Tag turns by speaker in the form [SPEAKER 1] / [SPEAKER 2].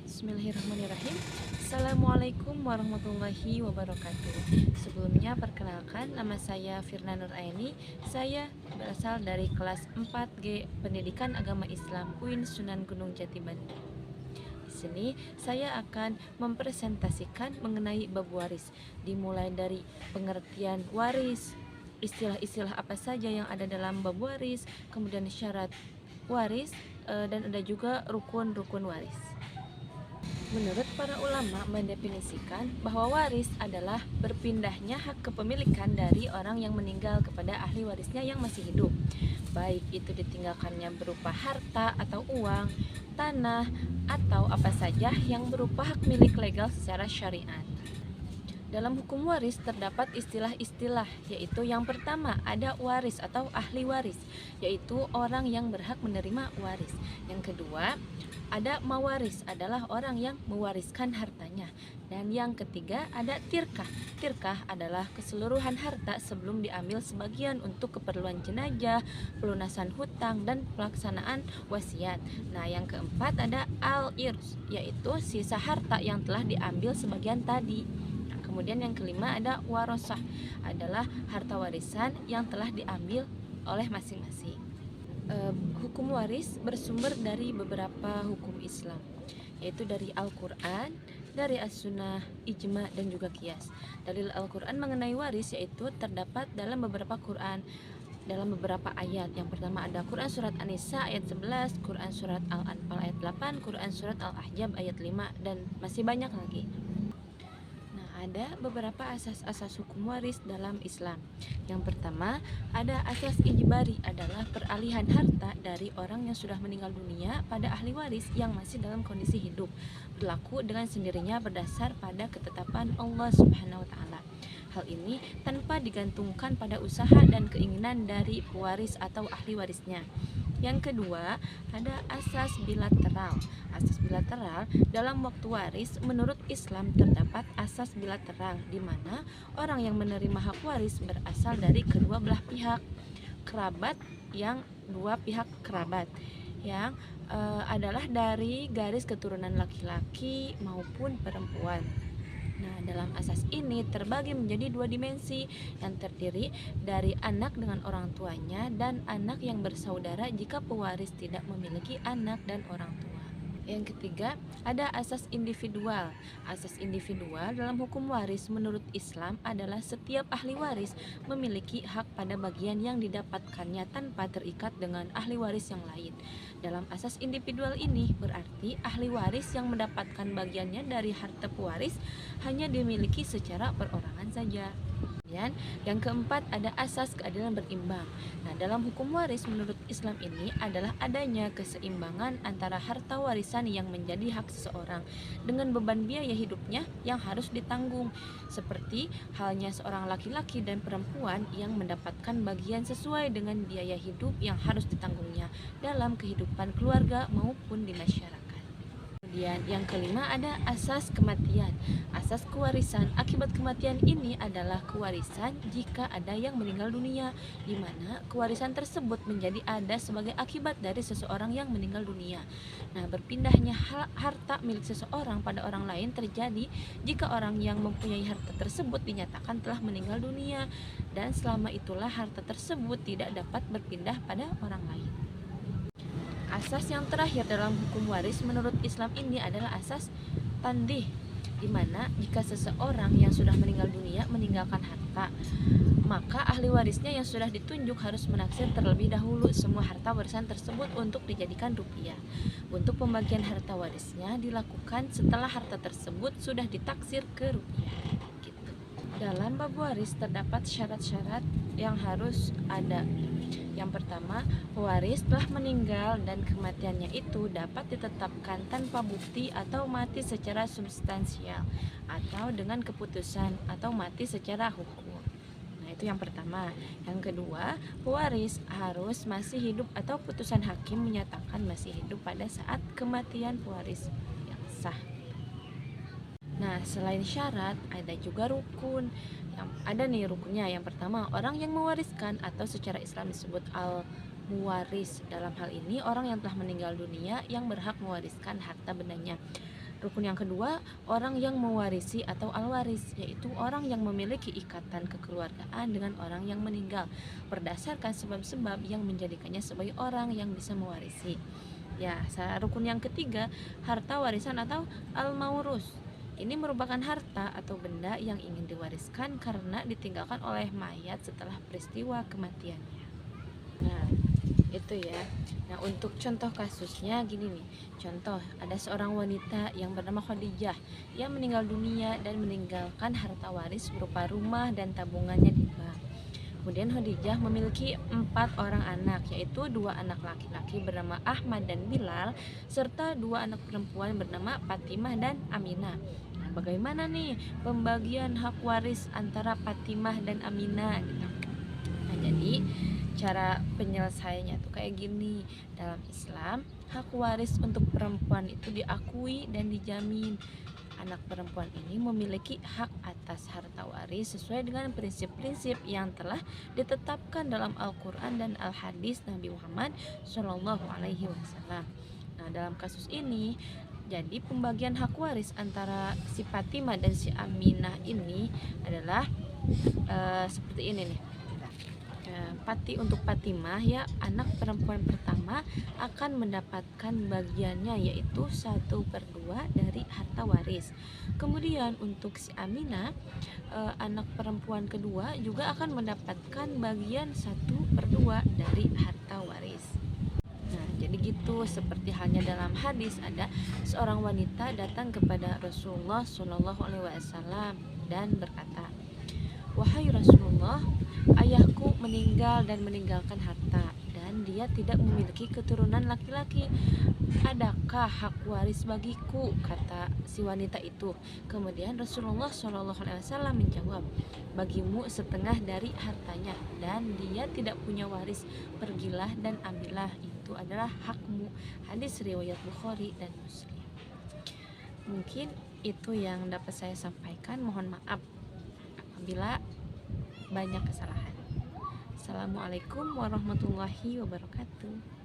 [SPEAKER 1] Bismillahirrahmanirrahim. Assalamualaikum warahmatullahi wabarakatuh. Sebelumnya perkenalkan, nama saya Firna Nur Aini. Saya berasal dari kelas 4G Pendidikan Agama Islam UIN Sunan Gunung Jati Bandung. Di sini saya akan mempresentasikan mengenai bab waris, dimulai dari pengertian waris, istilah-istilah apa saja yang ada dalam bab waris, kemudian syarat waris, dan ada juga rukun-rukun waris. Menurut para ulama mendefinisikan bahwa waris adalah berpindahnya hak kepemilikan dari orang yang meninggal kepada ahli warisnya yang masih hidup, baik itu ditinggalkannya berupa harta atau uang, tanah, atau apa saja yang berupa hak milik legal secara syariat. Dalam hukum waris terdapat istilah-istilah, yaitu yang pertama ada waris atau ahli waris, yaitu orang yang berhak menerima waris. Yang kedua ada mawaris, adalah orang yang mewariskan hartanya. Dan yang ketiga ada tirkah. Tirkah adalah keseluruhan harta sebelum diambil sebagian untuk keperluan jenazah, pelunasan hutang, dan pelaksanaan wasiat. Nah, yang keempat ada al-irs, yaitu sisa harta yang telah diambil sebagian tadi. Kemudian yang kelima ada warosah, adalah harta warisan yang telah diambil oleh masing-masing. Hukum waris bersumber dari beberapa hukum Islam, yaitu dari Al-Quran, dari As-Sunnah, Ijma, dan juga Qiyas. Dalil Al-Quran mengenai waris yaitu terdapat dalam beberapa Quran, dalam beberapa ayat. Yang pertama ada Quran Surat An-Nisa ayat 11, Quran Surat Al-Anfal ayat 8, Quran Surat Al-Ahzab ayat 5, dan masih banyak lagi. Ada beberapa asas-asas hukum waris dalam Islam. Yang pertama, ada asas ijbari, adalah peralihan harta dari orang yang sudah meninggal dunia pada ahli waris yang masih dalam kondisi hidup, berlaku dengan sendirinya berdasar pada ketetapan Allah Subhanahu wa taala. Hal ini tanpa digantungkan pada usaha dan keinginan dari pewaris atau ahli warisnya. Yang kedua, ada asas bilateral. Asas bilateral dalam waktu waris menurut Islam terdapat asas bilateral di mana orang yang menerima hak waris berasal dari kedua belah pihak. Kerabat yang dua pihak kerabat yang adalah dari garis keturunan laki-laki maupun perempuan. Nah, dalam asas ini terbagi menjadi dua dimensi yang terdiri dari anak dengan orang tuanya dan anak yang bersaudara jika pewaris tidak memiliki anak dan orang tua. Yang ketiga, ada asas individual. Asas individual dalam hukum waris menurut Islam adalah setiap ahli waris memiliki hak pada bagian yang didapatkannya tanpa terikat dengan ahli waris yang lain. Dalam asas individual ini berarti ahli waris yang mendapatkan bagiannya dari harta pewaris hanya dimiliki secara perorangan saja. Kemudian yang keempat ada asas keadilan berimbang. Nah, dalam hukum waris menurut Islam ini adalah adanya keseimbangan antara harta warisan yang menjadi hak seseorang dengan beban biaya hidupnya yang harus ditanggung, seperti halnya seorang laki-laki dan perempuan yang mendapatkan bagian sesuai dengan biaya hidup yang harus ditanggungnya dalam kehidupan keluarga maupun di masyarakat. Kemudian yang kelima ada asas kematian. Asas kewarisan akibat kematian ini adalah kewarisan jika ada yang meninggal dunia, di mana kewarisan tersebut menjadi ada sebagai akibat dari seseorang yang meninggal dunia. Nah, berpindahnya harta milik seseorang pada orang lain terjadi jika orang yang mempunyai harta tersebut dinyatakan telah meninggal dunia, dan selama itulah harta tersebut tidak dapat berpindah pada orang lain. Asas yang terakhir dalam hukum waris menurut Islam ini adalah asas tandih, di mana jika seseorang yang sudah meninggal dunia meninggalkan harta, maka ahli warisnya yang sudah ditunjuk harus menaksir terlebih dahulu semua harta warisan tersebut untuk dijadikan rupiah. Untuk pembagian harta warisnya dilakukan setelah harta tersebut sudah ditaksir ke rupiah. Gitu. Dalam bab waris terdapat syarat-syarat yang harus ada. Yang pertama, pewaris telah meninggal dan kematiannya itu dapat ditetapkan tanpa bukti atau mati secara substansial atau dengan keputusan atau mati secara hukum. Nah, itu yang pertama. Yang kedua, pewaris harus masih hidup atau putusan hakim menyatakan masih hidup pada saat kematian pewaris yang sah. Nah, selain syarat ada juga rukun. Ada nih rukunnya. Yang pertama, orang yang mewariskan atau secara Islam disebut al-muwaris. Dalam hal ini orang yang telah meninggal dunia yang berhak mewariskan harta bendanya. Rukun yang kedua, orang yang mewarisi atau al-waris, yaitu orang yang memiliki ikatan kekeluargaan dengan orang yang meninggal berdasarkan sebab-sebab yang menjadikannya sebagai orang yang bisa mewarisi. Ya, rukun yang ketiga, harta warisan atau al-maurus. Ini merupakan harta atau benda yang ingin diwariskan karena ditinggalkan oleh mayat setelah peristiwa kematiannya. Nah, itu ya. Nah, untuk contoh kasusnya gini nih. Contoh, ada seorang wanita yang bernama Khadijah yang meninggal dunia dan meninggalkan harta waris berupa rumah dan tabungannya di bank. Kemudian Khadijah memiliki 4 orang anak, yaitu 2 anak laki-laki bernama Ahmad dan Bilal, serta 2 anak perempuan bernama Fatimah dan Aminah. Nah, bagaimana nih pembagian hak waris antara Fatimah dan Aminah gitu. Nah, jadi cara penyelesaiannya tuh kayak gini. Dalam Islam, hak waris untuk perempuan itu diakui dan dijamin. Anak perempuan ini memiliki hak atas harta waris sesuai dengan prinsip-prinsip yang telah ditetapkan dalam Al-Quran dan Al-Hadis Nabi Muhammad Shallallahu Alaihi Wasallam. Nah, dalam kasus ini, jadi pembagian hak waris antara si Fatimah dan si Aminah ini adalah seperti ini nih. Untuk Fatimah ya, anak perempuan pertama akan mendapatkan bagiannya, yaitu 1/2 dari harta waris. Kemudian untuk si Aminah, anak perempuan kedua juga akan mendapatkan bagian 1/2 dari harta waris. Nah, jadi gitu, seperti halnya dalam hadis, ada seorang wanita datang kepada Rasulullah Shallallahu Alaihi Wasallam dan berkata, "Wahai Rasulullah, ayahku meninggal dan meninggalkan harta, dan dia tidak memiliki keturunan laki-laki. Adakah hak waris bagiku?" kata si wanita itu. Kemudian Rasulullah Shallallahu Alaihi Wasallam menjawab, "Bagimu setengah dari hartanya, dan dia tidak punya waris. Pergilah dan ambillah, itu adalah hakmu." Hadis riwayat Bukhari dan Muslim. Mungkin itu yang dapat saya sampaikan. Mohon maaf apabila banyak kesalahan. Assalamualaikum warahmatullahi wabarakatuh.